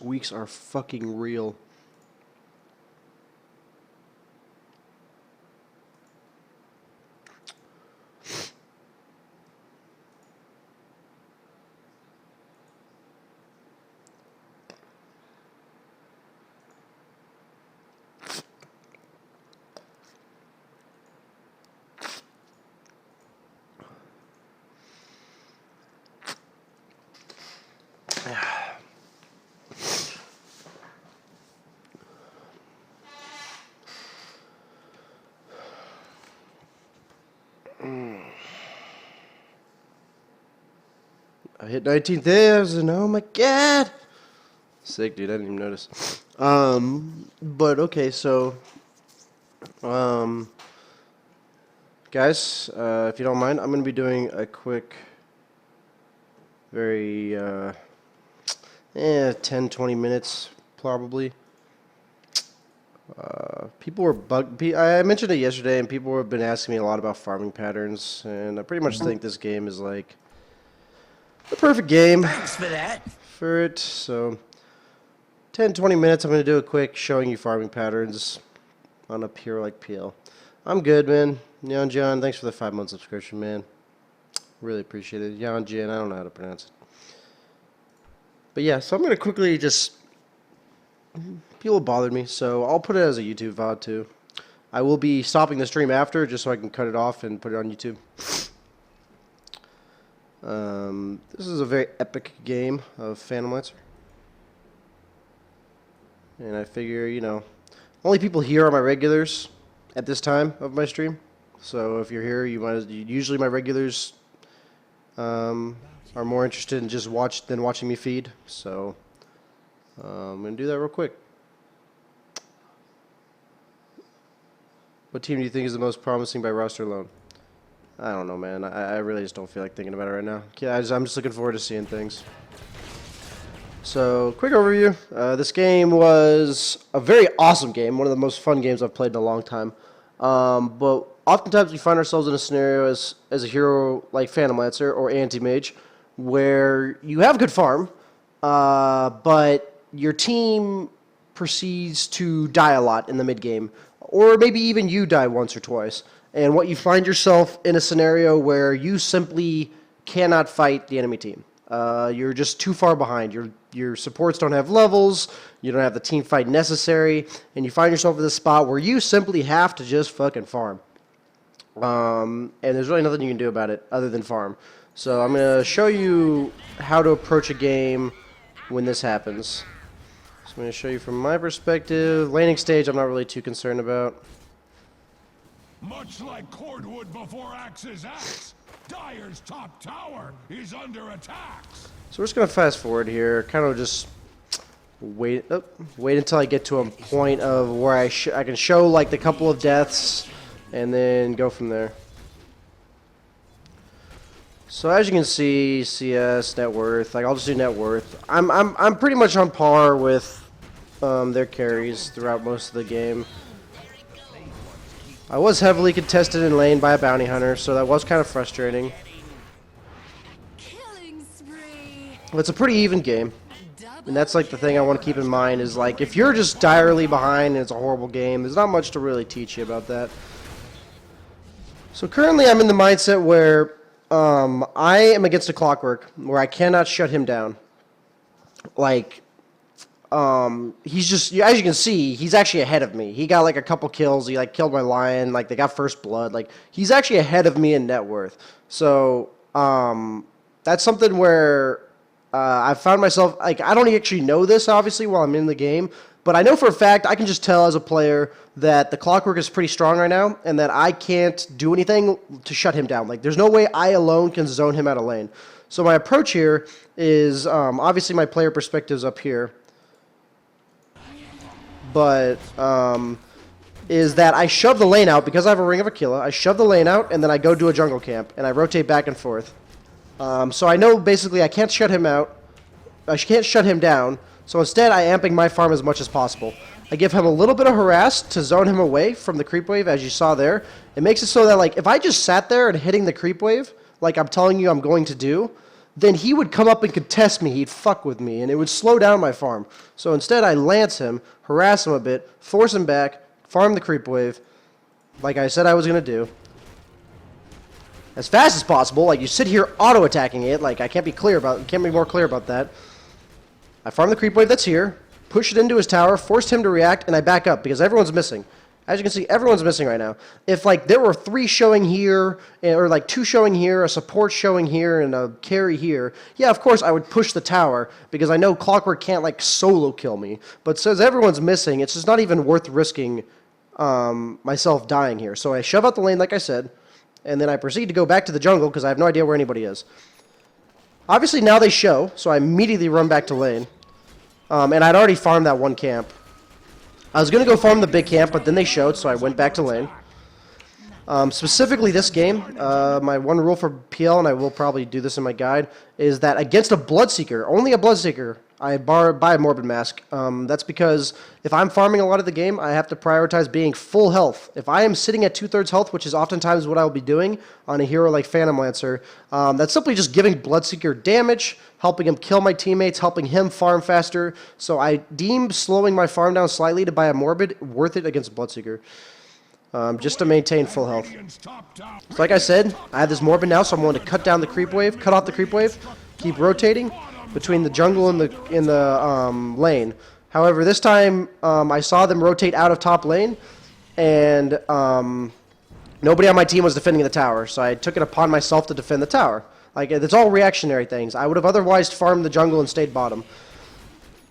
squeaks are fucking real. I hit 19,000. Oh my god. Sick, dude. I didn't even notice. But okay, so, guys, if you don't mind, I'm gonna be doing a quick, very, 10, 20 minutes probably. People were I mentioned it yesterday, and people have been asking me a lot about farming patterns, and I pretty much think this game is like the perfect game. Thanks for that. For it. So 10, 20 minutes, I'm going to do a quick showing you farming patterns on a pure like PL. I'm good, man. Yon John, thanks for the 5-month subscription, man. Really appreciate it. Yon Jin, I don't know how to pronounce it. But yeah, so I'm going to quickly just... People bothered me, so I'll put it as a YouTube VOD too. I will be stopping the stream after, just so I can cut it off and put it on YouTube. This is a very epic game of Phantom Lancer. And I figure, you know, only people here are my regulars at this time of my stream. So if you're here, usually my regulars are more interested in just watching me feed. So I'm going to do that real quick. What team do you think is the most promising by roster alone? I don't know, man. I really just don't feel like thinking about it right now. I'm just looking forward to seeing things. So, quick overview. This game was a very awesome game. One of the most fun games I've played in a long time. But oftentimes we find ourselves in a scenario as a hero like Phantom Lancer or Anti-Mage where you have good farm, but your team proceeds to die a lot in the mid-game. Or maybe even you die once or twice. And what you find yourself in a scenario where you simply cannot fight the enemy team. You're just too far behind. Your supports don't have levels. You don't have the team fight necessary. And you find yourself in this spot where you simply have to just fucking farm. And there's really nothing you can do about it other than farm. So I'm going to show you how to approach a game when this happens. So I'm going to show you from my perspective. Laning stage I'm not really too concerned about. Much like cordwood before axe's axe, Dyer's top tower is under attack. So we're just going to fast forward here. Kind of just wait until I get to a point of where I can show like the couple of deaths and then go from there. So as you can see, CS, net worth, like I'll just do net worth. I'm pretty much on par with their carries throughout most of the game. I was heavily contested in lane by a bounty hunter, so that was kind of frustrating. But it's a pretty even game. And that's like the thing I want to keep in mind is like if you're just direly behind and it's a horrible game, there's not much to really teach you about that. So currently I'm in the mindset where I am against a clockwork where I cannot shut him down. Like he's just, as you can see, he's actually ahead of me. He got like a couple kills. He like killed my lion. Like they got first blood. Like he's actually ahead of me in net worth. So that's something where I found myself, like I don't actually know this obviously while I'm in the game, but I know for a fact I can just tell as a player that the clockwork is pretty strong right now and that I can't do anything to shut him down. Like there's no way I alone can zone him out of lane. So my approach here is obviously my player perspective's up here. But is that I shove the lane out because I have a Ring of Aquila. I shove the lane out and then I go do a jungle camp and I rotate back and forth. So I know basically I can't shut him out. I can't shut him down. So instead I amping my farm as much as possible. I give him a little bit of harass to zone him away from the creep wave, as you saw there. It makes it so that like if I just sat there and hitting the creep wave, like I'm telling you I'm going to do, then he would come up and contest me. He'd fuck with me, and it would slow down my farm. So instead, I lance him, harass him a bit, force him back, farm the creep wave, like I said I was going to do. As fast as possible, like you sit here auto-attacking it, like I can't be more clear about that. I farm the creep wave that's here, push it into his tower, forced him to react, and I back up because everyone's missing. As you can see, everyone's missing right now. If like there were 3 showing here, or like 2 showing here, a support showing here, and a carry here, yeah, of course I would push the tower because I know Clockwork can't like solo kill me. But since everyone's missing, it's just not even worth risking myself dying here. So I shove out the lane like I said, and then I proceed to go back to the jungle because I have no idea where anybody is. Obviously now they show, so I immediately run back to lane. And I'd already farmed that one camp. I was going to go farm the big camp, but then they showed, so I went back to lane. Specifically this game, my one rule for PL, and I will probably do this in my guide, is that against a Bloodseeker, only a Bloodseeker, I buy a Morbid Mask. That's because if I'm farming a lot of the game, I have to prioritize being full health. If I am sitting at 2/3 health, which is oftentimes what I'll be doing on a hero like Phantom Lancer, that's simply just giving Bloodseeker damage, helping him kill my teammates, helping him farm faster. So I deem slowing my farm down slightly to buy a Morbid worth it against Bloodseeker. Just to maintain full health. So like I said, I have this Morbid now, so I'm going to cut down the creep wave, cut off the creep wave, keep rotating between the jungle and the lane. However, this time I saw them rotate out of top lane, and nobody on my team was defending the tower, so I took it upon myself to defend the tower. Like, it's all reactionary things. I would have otherwise farmed the jungle and stayed bottom.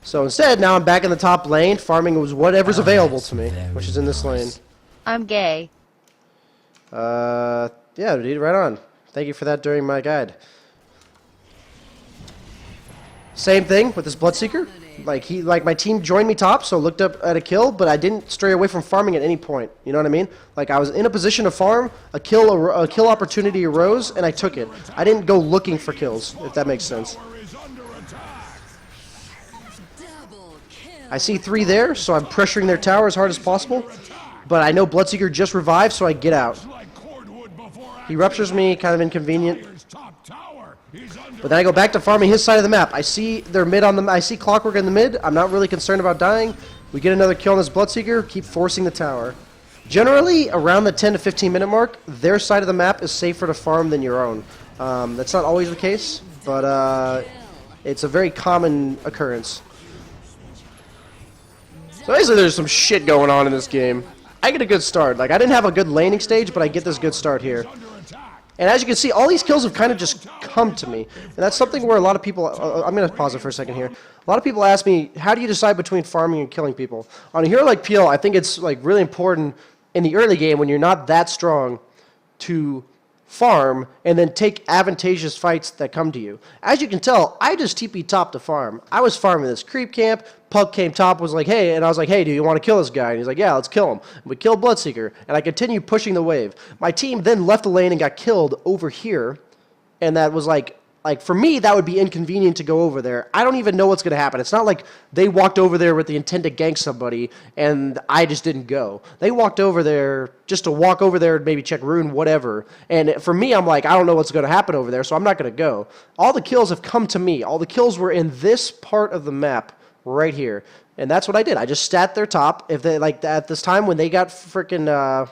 So instead, now I'm back in the top lane, farming was whatever's available to me, which is in this lane. I'm gay. Yeah, dude, right on. Thank you for that during my guide. Same thing with this Bloodseeker. Like my team joined me top, so looked up at a kill, but I didn't stray away from farming at any point. You know what I mean? Like I was in a position to farm, a kill opportunity arose, and I took it. I didn't go looking for kills, if that makes sense. I see 3 there, so I'm pressuring their tower as hard as possible. But I know Bloodseeker just revived, so I get out. He ruptures me, kind of inconvenient. But then I go back to farming his side of the map. I see their mid on the. I see Clockwork in the mid. I'm not really concerned about dying. We get another kill on this Bloodseeker. Keep forcing the tower. Generally, around the 10 to 15 minute mark, their side of the map is safer to farm than your own. That's not always the case, but it's a very common occurrence. So basically, there's some shit going on in this game. I get a good start. Like, I didn't have a good laning stage, but I get this good start here. And as you can see, all these kills have kind of just come to me. And that's something where a lot of people... I'm going to pause it for a second here. A lot of people ask me, how do you decide between farming and killing people? On a hero like PL, I think it's like really important in the early game when you're not that strong to farm and then take advantageous fights that come to you. As you can tell, I just TP top to farm. I was farming this creep camp. Puck came top, was like, hey, and I was like, hey, do you want to kill this guy? And he's like, yeah, let's kill him. And we killed Bloodseeker, and I continued pushing the wave. My team then left the lane and got killed over here, and that was like for me, that would be inconvenient to go over there. I don't even know what's going to happen. It's not like they walked over there with the intent to gank somebody, and I just didn't go. They walked over there just to walk over there and maybe check rune, whatever. And for me, I'm like, I don't know what's going to happen over there, so I'm not going to go. All the kills have come to me. All the kills were in this part of the map right here. And that's what I did. I just sat their top. If they, like, at this time when they got freaking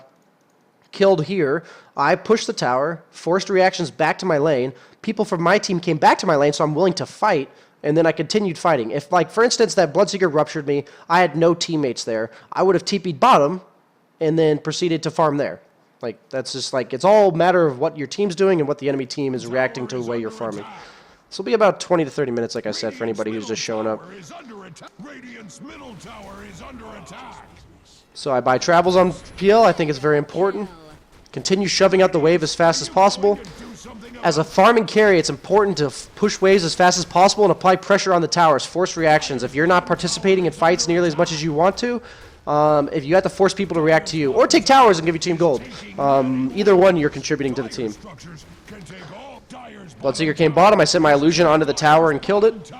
killed here, I pushed the tower, forced reactions back to my lane. People from my team came back to my lane, so I'm willing to fight, and then I continued fighting. If, like, for instance, that Bloodseeker ruptured me, I had no teammates there, I would have TP'd bottom and then proceeded to farm there. Like, that's just, like, it's all a matter of what your team's doing and what the enemy team is reacting to the way you're farming. This will be about 20 to 30 minutes, like I said, for anybody who's just showing up. So I buy travels on PL. I think it's very important. Continue shoving out the wave as fast as possible. As a farming carry, it's important to push waves as fast as possible and apply pressure on the towers, force reactions. If you're not participating in fights nearly as much as you want to, if you have to force people to react to you, or take towers and give your team gold, either one you're contributing to the team. Bloodseeker came bottom. I sent my illusion onto the tower and killed it.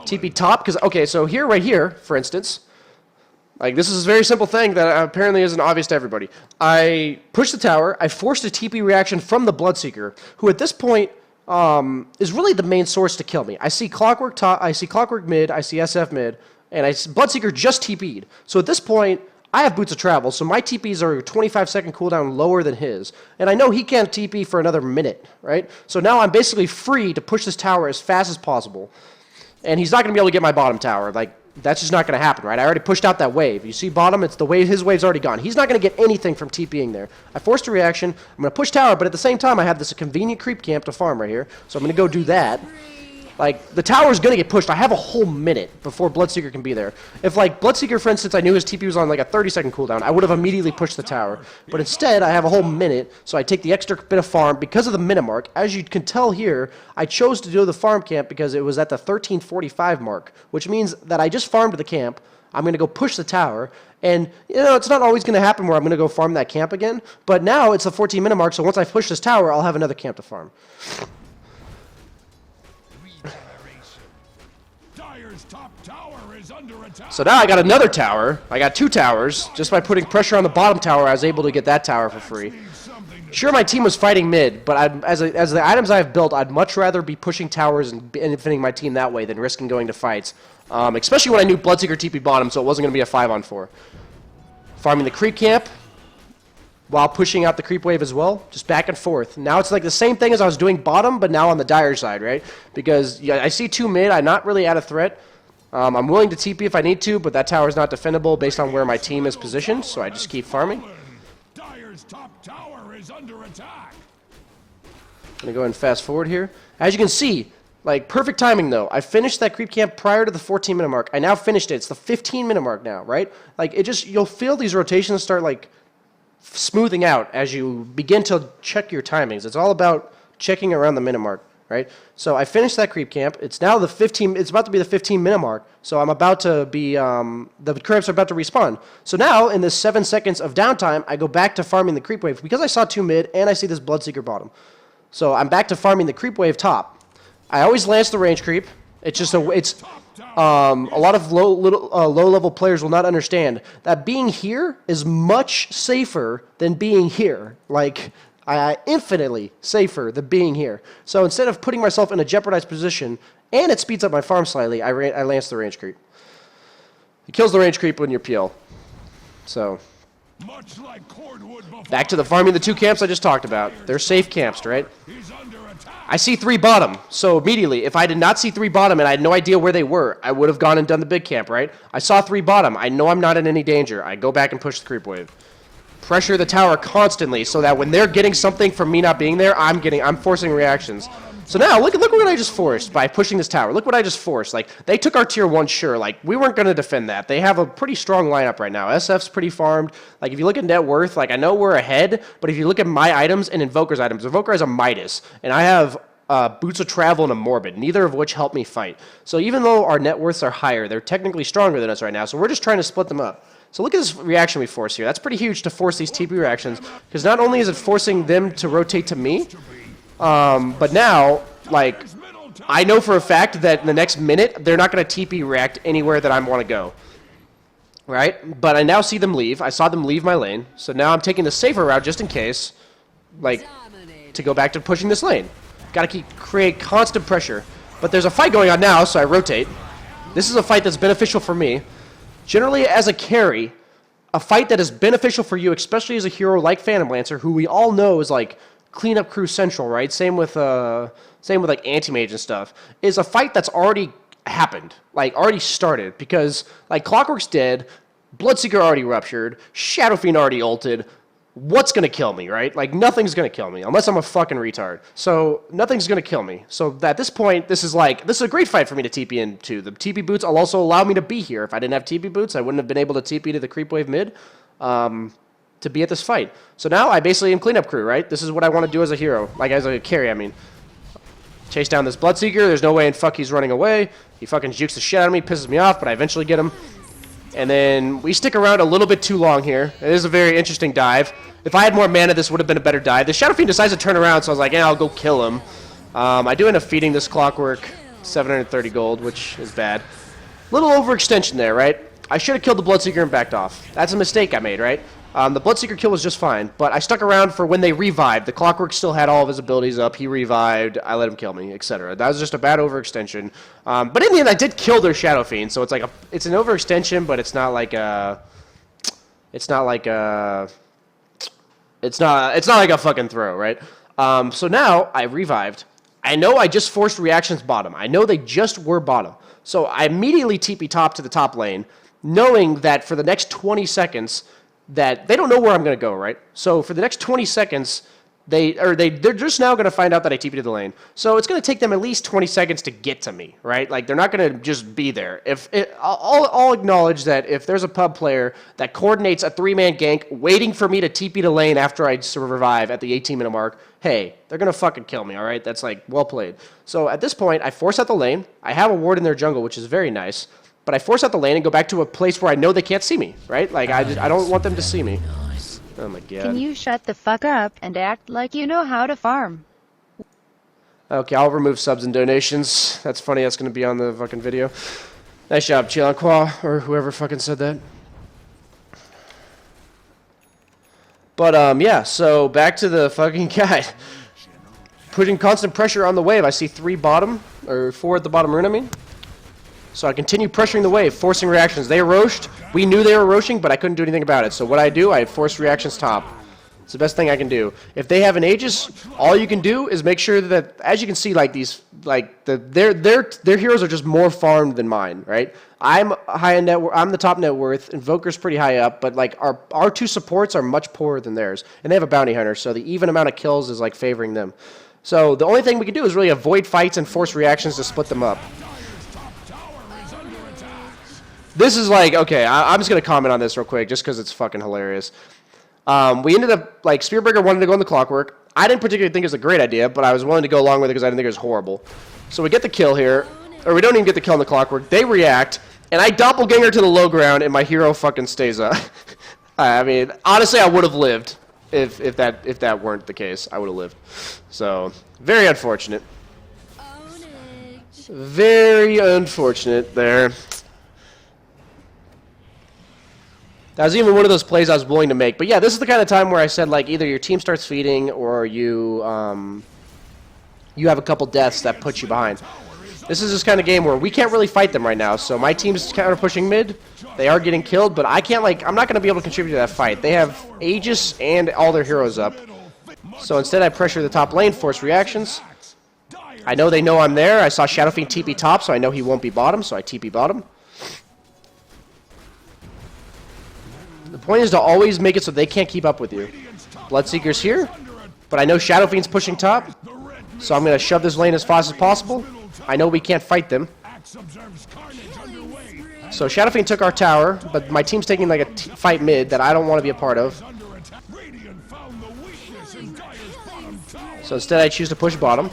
TP top, because, okay, so here, right here, for instance, like, this is a very simple thing that apparently isn't obvious to everybody. I pushed the tower. I forced a TP reaction from the Bloodseeker, who at this point is really the main source to kill me. I see Clockwork top, I see Clockwork mid, I see SF mid, and I see Bloodseeker just TP'd. So at this point, I have Boots of Travel, so my TPs are 25-second cooldown lower than his. And I know he can't TP for another minute, right? So now I'm basically free to push this tower as fast as possible. And he's not going to be able to get my bottom tower. Like, that's just not going to happen, right? I already pushed out that wave. You see bottom, it's the wave, his wave's already gone. He's not going to get anything from TPing there. I forced a reaction. I'm going to push tower, but at the same time, I have this convenient creep camp to farm right here. So I'm going to go do that. Like, the tower's going to get pushed. I have a whole minute before Bloodseeker can be there. If, like, Bloodseeker, for instance, I knew his TP was on, like, a 30-second cooldown, I would have immediately pushed the tower. But instead, I have a whole minute, so I take the extra bit of farm because of the Minimark. As you can tell here, I chose to do the farm camp because it was at the 13:45 mark, which means that I just farmed the camp. I'm going to go push the tower, and, you know, it's not always going to happen where I'm going to go farm that camp again, but now it's the 14-minute mark, so once I push this tower, I'll have another camp to farm. So now I got another tower. I got 2 towers. Just by putting pressure on the bottom tower, I was able to get that tower for free. Sure, my team was fighting mid, but as the items I have built, I'd much rather be pushing towers and defending my team that way than risking going to fights. Especially when I knew Bloodseeker TP bottom, so it wasn't going to be a 5-on-4. Farming the creep camp while pushing out the creep wave as well, just back and forth. Now it's like the same thing as I was doing bottom, but now on the dire side, right? Because yeah, I see 2 mid, I'm not really at a threat. I'm willing to TP if I need to, but that tower is not defendable based on where my team is positioned, so I just keep farming. Dire's top tower is under attack. I'm going to go ahead and fast forward here. As you can see, like, perfect timing, though. I finished that creep camp prior to the 14-minute mark. I now finished it. It's the 15-minute mark now, right? Like, it just, you'll feel these rotations start, like, smoothing out as you begin to check your timings. It's all about checking around the minute mark. Right? So I finished that creep camp. It's now the 15. It's about to be the 15-minute mark. So I'm about to be. The creeps are about to respawn. So now in this 7 seconds of downtime, I go back to farming the creep wave because I saw 2 mid and I see this Bloodseeker bottom. So I'm back to farming the creep wave top. I always lance the range creep. It's just a lot of low level players will not understand that being here is much safer than being here. Like, infinitely safer than being here. So instead of putting myself in a jeopardized position, and it speeds up my farm slightly, I lance the range creep. It kills the range creep when you're PL. So, back to the farming the 2 camps I just talked about. They're safe camps, right? I see 3 bottom, so immediately, if I did not see 3 bottom and I had no idea where they were, I would have gone and done the big camp, right? I saw 3 bottom. I know I'm not in any danger. I go back and push the creep wave. Pressure the tower constantly so that when they're getting something from me not being there, I'm forcing reactions. So now, look what I just forced by pushing this tower. Look what I just forced. Like, they took our tier 1, sure. Like, we weren't going to defend that. They have a pretty strong lineup right now. SF's pretty farmed. Like, if you look at net worth, like, I know we're ahead, but if you look at my items and Invoker's items, Invoker has a Midas, and I have Boots of Travel and a Morbid, neither of which help me fight. So even though our net worths are higher, they're technically stronger than us right now, so we're just trying to split them up. So look at this reaction we force here. That's pretty huge to force these TP reactions, because not only is it forcing them to rotate to me, but now, like, I know for a fact that in the next minute, they're not going to TP react anywhere that I want to go. Right? But I now see them leave. I saw them leave my lane, so now I'm taking the safer route just in case, like, to go back to pushing this lane. Got to create constant pressure. But there's a fight going on now, so I rotate. This is a fight that's beneficial for me. Generally, as a carry, a fight that is beneficial for you, especially as a hero like Phantom Lancer, who we all know is like cleanup crew central, right? Same with like anti-mage and stuff, is a fight that's already happened, like already started, because like Clockwork's dead, Bloodseeker already ruptured, Shadow Fiend already ulted. What's going to kill me, right? Like, nothing's going to kill me, unless I'm a fucking retard. So, nothing's going to kill me. So, at this point, this is a great fight for me to TP into. The TP boots will also allow me to be here. If I didn't have TP boots, I wouldn't have been able to TP to the creep wave mid to be at this fight. So, now I basically am cleanup crew, right? This is what I want to do as a hero. Like, as a carry, I mean. Chase down this Bloodseeker. There's no way in fuck he's running away. He fucking jukes the shit out of me, pisses me off, but I eventually get him. And then we stick around a little bit too long here. It is a very interesting dive. If I had more mana, this would have been a better dive. The Shadow Fiend decides to turn around, so I was like, yeah, I'll go kill him. I do end up feeding this Clockwork 730 gold, which is bad. Little overextension there, right? I should have killed the Bloodseeker and backed off. That's a mistake I made, right? The Bloodseeker kill was just fine, but I stuck around for when they revived. The Clockwork still had all of his abilities up. He revived. I let him kill me, etc. That was just a bad overextension. But in the end, I did kill their Shadow Fiend, so it's like it's an overextension, but it's not like a fucking throw, right? So now I revived. I know I just forced reactions bottom. I know they just were bottom. So I immediately TP top to the top lane, knowing that for the next 20 seconds, that they don't know where I'm going to go, right? So for the next 20 seconds, they're just now going to find out that I TP to the lane. So it's going to take them at least 20 seconds to get to me, right? Like, they're not going to just be there. I'll acknowledge that if there's a pub player that coordinates a 3-man gank waiting for me to TP to lane after I revive at the 18-minute mark, hey, they're going to fucking kill me, all right? That's, like, well played. So at this point, I force out the lane. I have a ward in their jungle, which is very nice. But I force out the lane and go back to a place where I know they can't see me, right? Like, I don't want them to see me. Oh my god. Can you shut the fuck up and act like you know how to farm? Okay, I'll remove subs and donations. That's funny, that's going to be on the fucking video. Nice job, Chilanqua, or whoever fucking said that. But, yeah, so back to the fucking guide. Putting constant pressure on the wave. I see 4 at the bottom rune, I mean. So I continue pressuring the wave, forcing reactions. They roached. We knew they were roaching, but I couldn't do anything about it. So what I do, I force reactions top. It's the best thing I can do. If they have an Aegis, all you can do is make sure that, as you can see, like these, like their heroes are just more farmed than mine, right? I'm high in net. I'm the top net worth. Invoker's pretty high up, but like our 2 supports are much poorer than theirs, and they have a bounty hunter, so the even amount of kills is like favoring them. So the only thing we can do is really avoid fights and force reactions to split them up. This is like, okay, I'm just going to comment on this real quick just because it's fucking hilarious. We ended up, like, Spearbreaker wanted to go in the Clockwork. I didn't particularly think it was a great idea, but I was willing to go along with it because I didn't think it was horrible. So we get the kill here, or we don't even get the kill in the Clockwork. They react, and I doppelganger to the low ground, and my hero fucking stays up. I mean, honestly, I would have lived if that weren't the case. I would have lived. So, very unfortunate. Very unfortunate there. That was even one of those plays I was willing to make. But yeah, this is the kind of time where I said, like, either your team starts feeding or you have a couple deaths that put you behind. This is this kind of game where we can't really fight them right now. So my team's counter pushing mid. They are getting killed, but I can't, like, I'm not going to be able to contribute to that fight. They have Aegis and all their heroes up. So instead I pressure the top lane, force reactions. I know they know I'm there. I saw Shadow Fiend TP top, so I know he won't be bottom, so I TP bottom. The point is to always make it so they can't keep up with you. Bloodseeker's here, but I know Shadow Fiend's pushing top, so I'm going to shove this lane as fast as possible. I know we can't fight them. So Shadow Fiend took our tower, but my team's taking like a fight mid that I don't want to be a part of. So instead I choose to push bottom.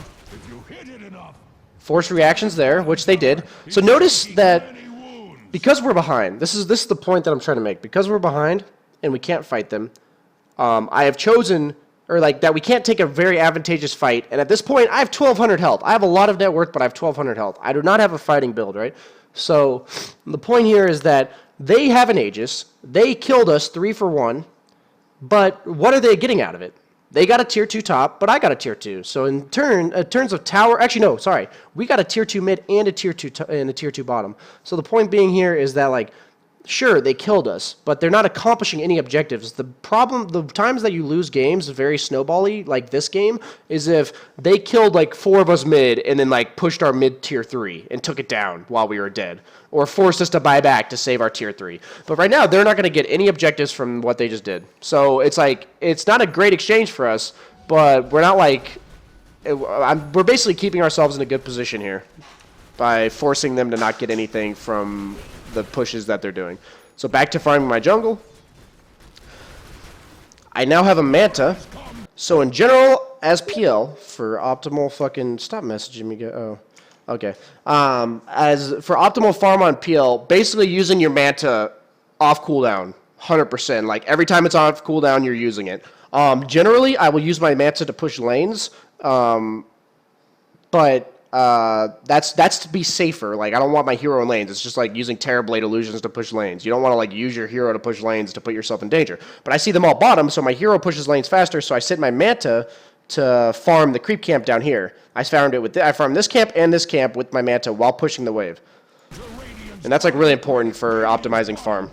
Force reactions there, which they did. So notice that because we're behind, this is the point that I'm trying to make. Because we're behind and we can't fight them, I have chosen, or like that we can't take a very advantageous fight. And at this point, I have 1,200 health. I have a lot of net worth, but I have 1,200 health. I do not have a fighting build, right? So the point here is that they have an Aegis. They killed us 3 for 1. But what are they getting out of it? They got a tier 2 top, but I got a tier 2. So in terms of tower, actually no, sorry, we got a tier 2 mid and a tier 2 and a tier 2 bottom. So the point being here is that, like, sure, they killed us, but they're not accomplishing any objectives. The problem, the times that you lose games very snowbally, like this game, is if they killed like 4 of us mid and then like pushed our mid tier 3 and took it down while we were dead, or forced us to buy back to save our tier 3. But right now, they're not going to get any objectives from what they just did. So it's like, it's not a great exchange for us, but we're not like, we're basically keeping ourselves in a good position here by forcing them to not get anything from the pushes that they're doing. So back to farming my jungle. I now have a Manta. So in general, as PL, for optimal fucking... Stop messaging me. Oh, okay. As for optimal farm on PL, basically using your Manta off cooldown, 100%. Like every time it's off cooldown, you're using it. Generally, I will use my Manta to push lanes, but that's to be safer. Like, I don't want my hero in lanes. It's just like using Terrorblade illusions to push lanes. You don't want to like use your hero to push lanes to put yourself in danger. But I see them all bottom, so my hero pushes lanes faster. So I sit my Manta to farm the creep camp down here. I farmed it with I farmed this camp and this camp with my Manta while pushing the wave. And that's like really important for optimizing farm.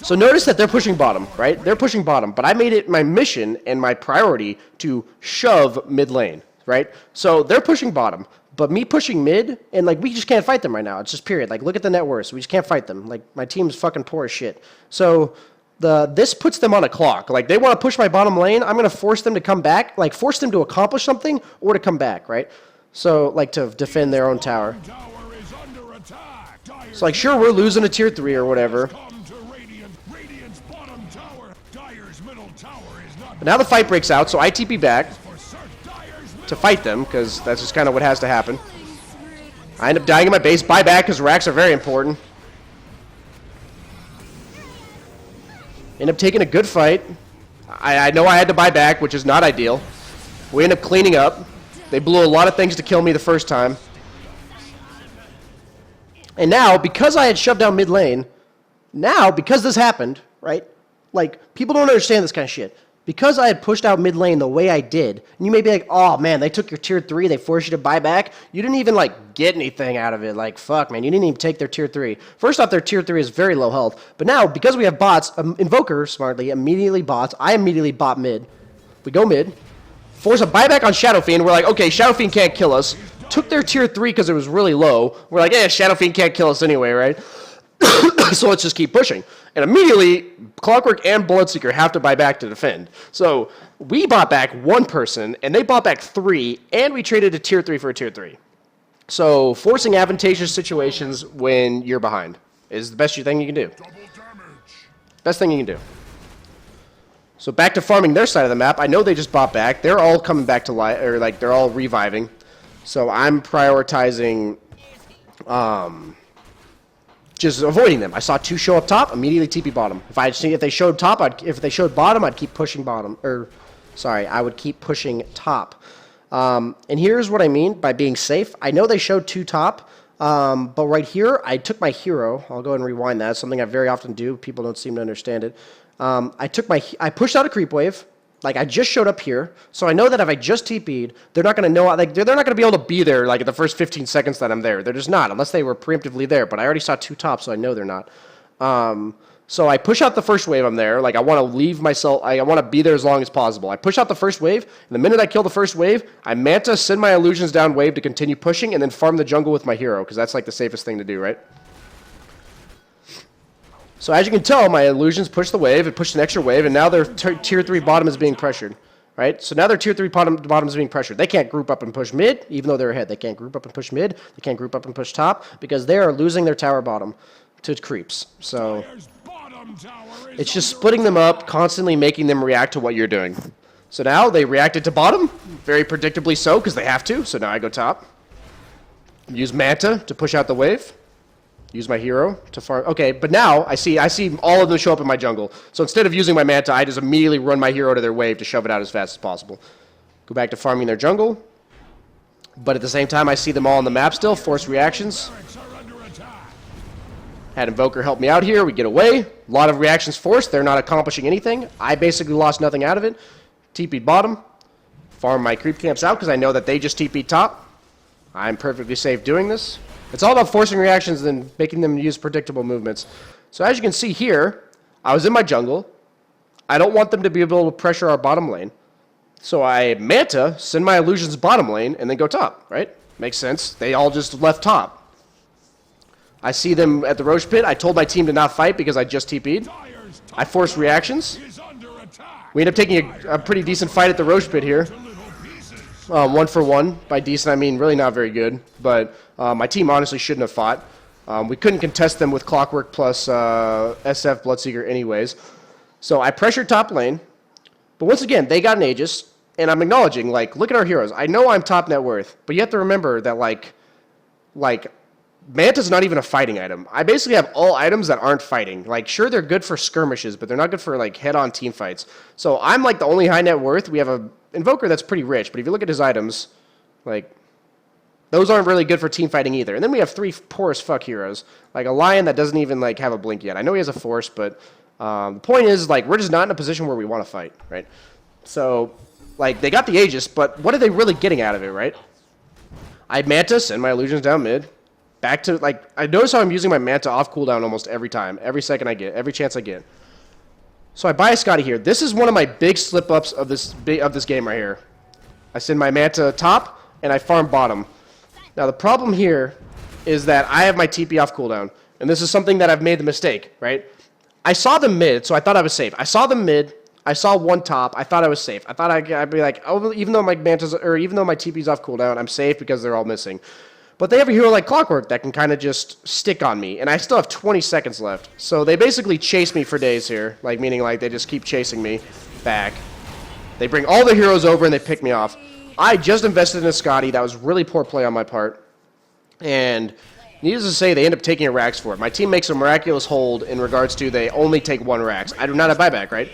So notice that they're pushing bottom, right? They're pushing bottom, but I made it my mission and my priority to shove mid lane, right? So they're pushing bottom, but me pushing mid, and like we just can't fight them right now. It's just period. Like look at the net worth. We just can't fight them. Like my team's fucking poor as shit. So this puts them on a clock. Like they want to push my bottom lane. I'm going to force them to come back, like force them to accomplish something or to come back, right? So like to defend their own tower. So like sure, we're losing a tier 3 or whatever. But now the fight breaks out, so I TP back to fight them, because that's just kind of what has to happen. I end up dying in my base, buy back, because racks are very important. End up taking a good fight. I know I had to buy back, which is not ideal. We end up cleaning up. They blew a lot of things to kill me the first time. And now, because I had shoved down mid lane, now, because this happened, right? Like, people don't understand this kind of shit. Because I had pushed out mid lane the way I did, and you may be like, oh man, they took your tier 3, they forced you to buy back. You didn't even like get anything out of it. Like, fuck, man, you didn't even take their tier 3. First off, their tier 3 is very low health. But now, because we have bots, Invoker smartly immediately bots. I immediately bot mid. We go mid. Force a buyback on Shadow Fiend. We're like, okay, Shadow Fiend can't kill us. Took their tier 3 because it was really low. We're like, yeah, Shadow Fiend can't kill us anyway, right? So let's just keep pushing. And immediately, Clockwork and Bloodseeker have to buy back to defend. So we bought back one person, and they bought back 3, and we traded a tier 3 for a tier 3. So forcing advantageous situations when you're behind is the best thing you can do. Best thing you can do. So back to farming their side of the map. I know they just bought back. They're all coming back to life, or like they're all reviving. So I'm prioritizing just avoiding them. I saw 2 show up top, immediately TP bottom. If they showed top, if they showed bottom, I'd keep pushing bottom. I would keep pushing top. And here's what I mean by being safe. I know they showed 2 top, but right here, I took my hero. I'll go ahead and rewind that. It's something I very often do. People don't seem to understand it. I pushed out a creep wave. Like, I just showed up here, so I know that if I just TP'd, they're not going to know, like, they're not going to be able to be there, like, in the first 15 seconds that I'm there. They're just not, unless they were preemptively there, but I already saw 2 tops, so I know they're not. So I push out the first wave I'm there. Like, I want to leave myself, I want to be there as long as possible. I push out the first wave, and the minute I kill the first wave, I Manta, send my illusions down wave to continue pushing, and then farm the jungle with my hero, because that's, like, the safest thing to do, right? So as you can tell, my illusions pushed the wave, it pushed an extra wave, and now their tier 3 bottom is being pressured, right? So now their tier 3 bottom is being pressured. They can't group up and push mid, even though they're ahead. They can't group up and push mid. They can't group up and push top, because they are losing their tower bottom to creeps. So it's just splitting them up, constantly making them react to what you're doing. So now they reacted to bottom, very predictably so, because they have to. So now I go top. Use Manta to push out the wave. Use my hero to farm. Okay, but now I see all of them show up in my jungle. So instead of using my Manta, I just immediately run my hero to their wave to shove it out as fast as possible. Go back to farming their jungle. But at the same time, I see them all on the map still. Force reactions. Had Invoker help me out here. We get away. A lot of reactions forced. They're not accomplishing anything. I basically lost nothing out of it. TP'd bottom. Farm my creep camps out because I know that they just TP'd top. I'm perfectly safe doing this. It's all about forcing reactions and making them use predictable movements. So as you can see here, I was in my jungle. I don't want them to be able to pressure our bottom lane. So I Manta, send my illusions bottom lane, and then go top, right? Makes sense. They all just left top. I see them at the Roche pit. I told my team to not fight because I just TP'd. I forced reactions. We end up taking a pretty decent fight at the Roche pit here. 1 for 1. By decent, I mean really not very good. But my team honestly shouldn't have fought. We couldn't contest them with Clockwork plus SF Bloodseeker anyways. So I pressured top lane. But once again, they got an Aegis. And I'm acknowledging, like, look at our heroes. I know I'm top net worth. But you have to remember that, like Manta's not even a fighting item. I basically have all items that aren't fighting. Like, sure, they're good for skirmishes, but they're not good for, like, head-on team fights. So I'm, like, the only high net worth. We have a Invoker that's pretty rich, but if you look at his items, like, Those aren't really good for team fighting either. And then we have 3 poor as fuck heroes. Like a Lion that doesn't even like have a blink yet. I know he has a Force, but the point is like we're just not in a position where we want to fight, right? So like they got the Aegis, but what are they really getting out of it, right? I Manta, send my illusions down mid. Back to like I notice how I'm using my Manta off cooldown almost every time, every second I get, every chance I get. So I buy a Scotty here. This is one of my big slip ups of this game right here. I send my Manta top and I farm bottom. Now the problem here is that I have my TP off cooldown, and this is something that I've made the mistake, right? I saw them mid, so I thought I was safe. I saw them mid. I saw one top. I thought I was safe. I thought I'd be like, oh, even though my Manta's or even though my TP's off cooldown, I'm safe because they're all missing. But they have a hero like Clockwork that can kind of just stick on me, and I still have 20 seconds left. So they basically chase me for days here, like meaning like they just keep chasing me back. They bring all the heroes over and they pick me off. I just invested in a Scotty. That was really poor play on my part. And needless to say, they end up taking a Rax for it. My team makes a miraculous hold in regards to they only take 1 Rax. I do not have buyback, right?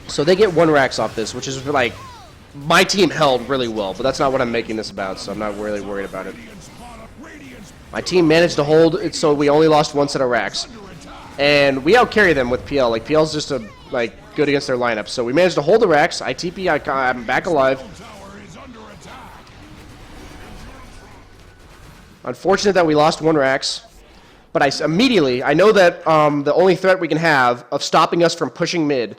So they get 1 Rax off this, which is like, my team held really well, but that's not what I'm making this about, so I'm not really worried about it. My team managed to hold it, so we only lost 1 set of Rax. And we outcarry them with PL. Like, PL's just good against their lineup. So we managed to hold the Rax. I TP, I'm back alive. Unfortunate that we lost 1 Rax. But I know that the only threat we can have of stopping us from pushing mid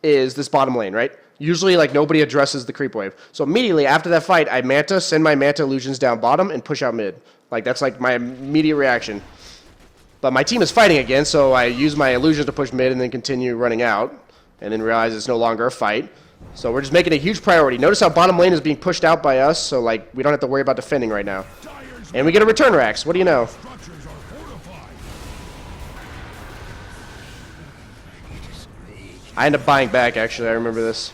is this bottom lane, right? Usually, like, nobody addresses the creep wave. So immediately after that fight, I Manta, send my Manta illusions down bottom, and push out mid. Like, that's like my immediate reaction. But my team is fighting again, so I use my illusions to push mid and then continue running out. And then realize it's no longer a fight. So we're just making a huge priority. Notice how bottom lane is being pushed out by us, so like we don't have to worry about defending right now. And we get a return Rax. What do you know? I end up buying back, actually. I remember this.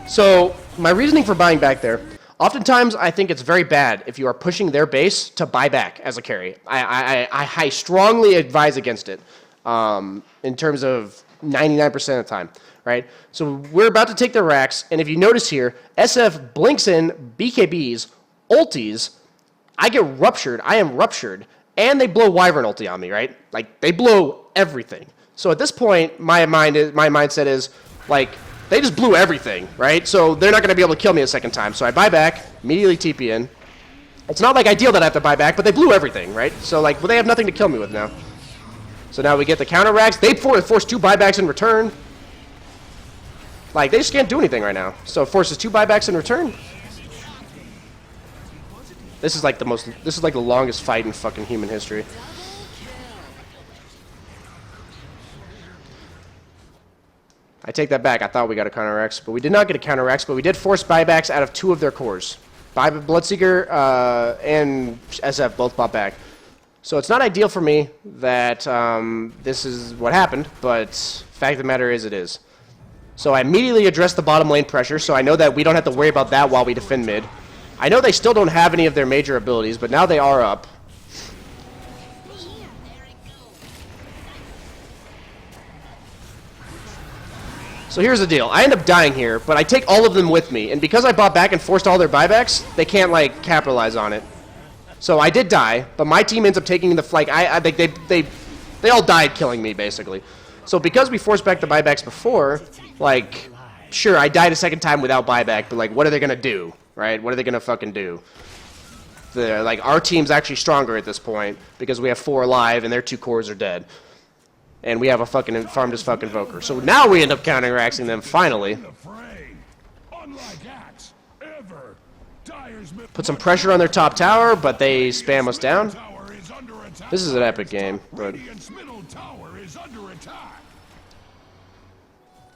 So my reasoning for buying back there, oftentimes I think it's very bad if you are pushing their base to buy back as a carry. I strongly advise against it in terms of 99% of the time, right? So we're about to take the Rax, and if you notice here, SF blinks in BKBs, ultis, I get ruptured, I am ruptured, and they blow Wyvern ulti on me, right? Like, they blow everything. So at this point, my mindset is, like, they just blew everything, right? So they're not going to be able to kill me a second time. So I buy back, immediately TP in. It's not like ideal that I have to buy back, but they blew everything, right? So, like, well, they have nothing to kill me with now. So now we get the counter Rax. They force 2 buybacks in return. Like, they just can't do anything right now. So it forces 2 buybacks in return. This is like the longest fight in fucking human history. I take that back. I thought we got a counter X, but we did not get a counter X, but we did force buybacks out of 2 of their cores. Bloodseeker and SF both bought back. So it's not ideal for me that this is what happened, but fact of the matter is it is. So I immediately address the bottom lane pressure, so I know that we don't have to worry about that while we defend mid. I know they still don't have any of their major abilities, but now they are up. So here's the deal. I end up dying here, but I take all of them with me, and because I bought back and forced all their buybacks, they can't, like, capitalize on it. So I did die, but my team ends up taking the flank. They all died killing me, basically. So because we forced back the buybacks before, like, sure, I died a second time without buyback, but, like, what are they going to do, right? What are they going to fucking do? Like, our team's actually stronger at this point because we have 4 alive and their 2 cores are dead. And we have a fucking farmed as fucking Invoker. So now we end up counteraxing them, finally. Put some pressure on their top tower, but they spam us down. This is an epic game, but...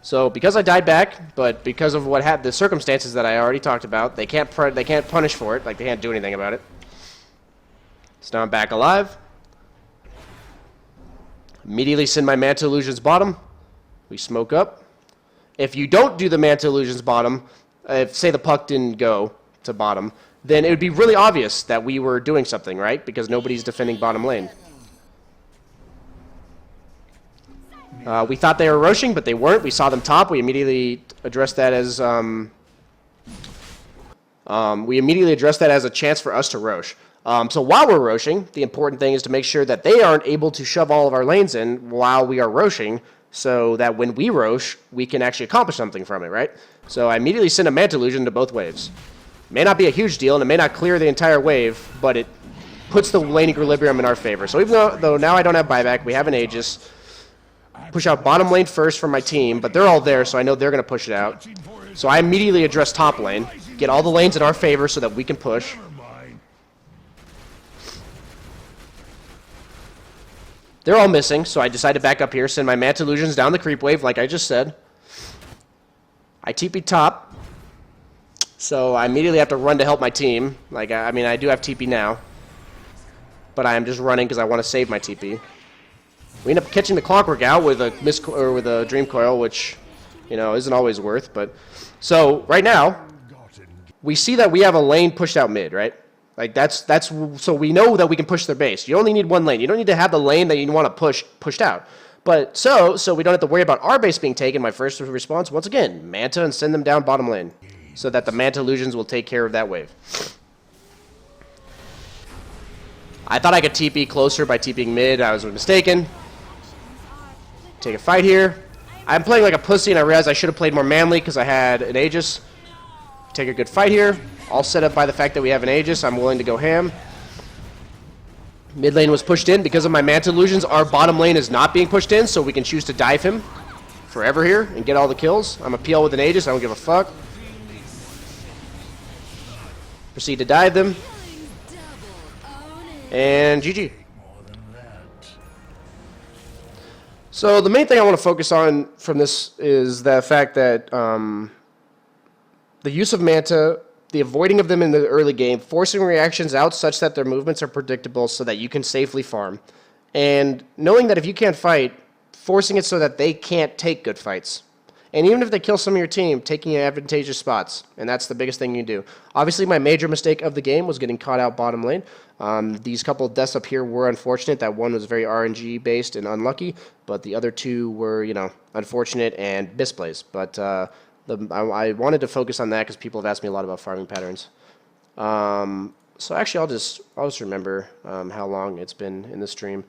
So, because I died back, but because of what the circumstances that I already talked about, they can't punish for it, like they can't do anything about it. So now I'm back alive. Immediately send my Manta Illusions bottom. We smoke up. If you don't do the Manta Illusions bottom, if, say, the puck didn't go to bottom, then it would be really obvious that we were doing something, right? Because nobody's defending bottom lane. We thought they were rushing, but they weren't. We saw them top. We immediately addressed that as we immediately address that as a chance for us to rosh. So while we're roshing, the important thing is to make sure that they aren't able to shove all of our lanes in while we are roshing, so that when we rosh, we can actually accomplish something from it, right? So I immediately send a Manta Illusion to both waves. May not be a huge deal, and it may not clear the entire wave, but it puts the lane equilibrium in our favor. So even though now I don't have buyback, we have an Aegis. Push out bottom lane first for my team, but they're all there, so I know they're going to push it out. So I immediately address top lane, get all the lanes in our favor so that we can push. They're all missing, so I decide to back up here, send my Manta Illusions down the creep wave, like I just said. I TP top, so I immediately have to run to help my team. Like, I mean, I do have TP now, but I am just running because I want to save my TP. We end up catching the Clockwork out with a Dream Coil, which, you know, isn't always worth. But so right now, we see that we have a lane pushed out mid, right? Like that's so we know that we can push their base. You only need one lane. You don't need to have the lane that you want to pushed out. But so we don't have to worry about our base being taken. My first response, once again, Manta and send them down bottom lane, so that the Manta Illusions will take care of that wave. I thought I could TP closer by TPing mid. I was mistaken. Take a fight here. I'm playing like a pussy, and I realized I should have played more manly because I had an Aegis. Take a good fight here. All set up by the fact that we have an Aegis. I'm willing to go ham. Mid lane was pushed in because of my Manta Illusions. Our bottom lane is not being pushed in, so we can choose to dive him forever here and get all the kills. I'm a PL with an Aegis. I don't give a fuck. Proceed to dive them. And GG. So the main thing I want to focus on from this is the fact that the use of Manta, the avoiding of them in the early game, forcing reactions out such that their movements are predictable so that you can safely farm. And knowing that if you can't fight, forcing it so that they can't take good fights. And even if they kill some of your team, taking advantageous spots. And that's the biggest thing you do. Obviously, my major mistake of the game was getting caught out bottom lane. These couple of deaths up here were unfortunate. That one was very RNG based and unlucky. But the other two were, you know, unfortunate and misplays. But I wanted to focus on that because people have asked me a lot about farming patterns. So actually, I'll just remember how long it's been in the stream.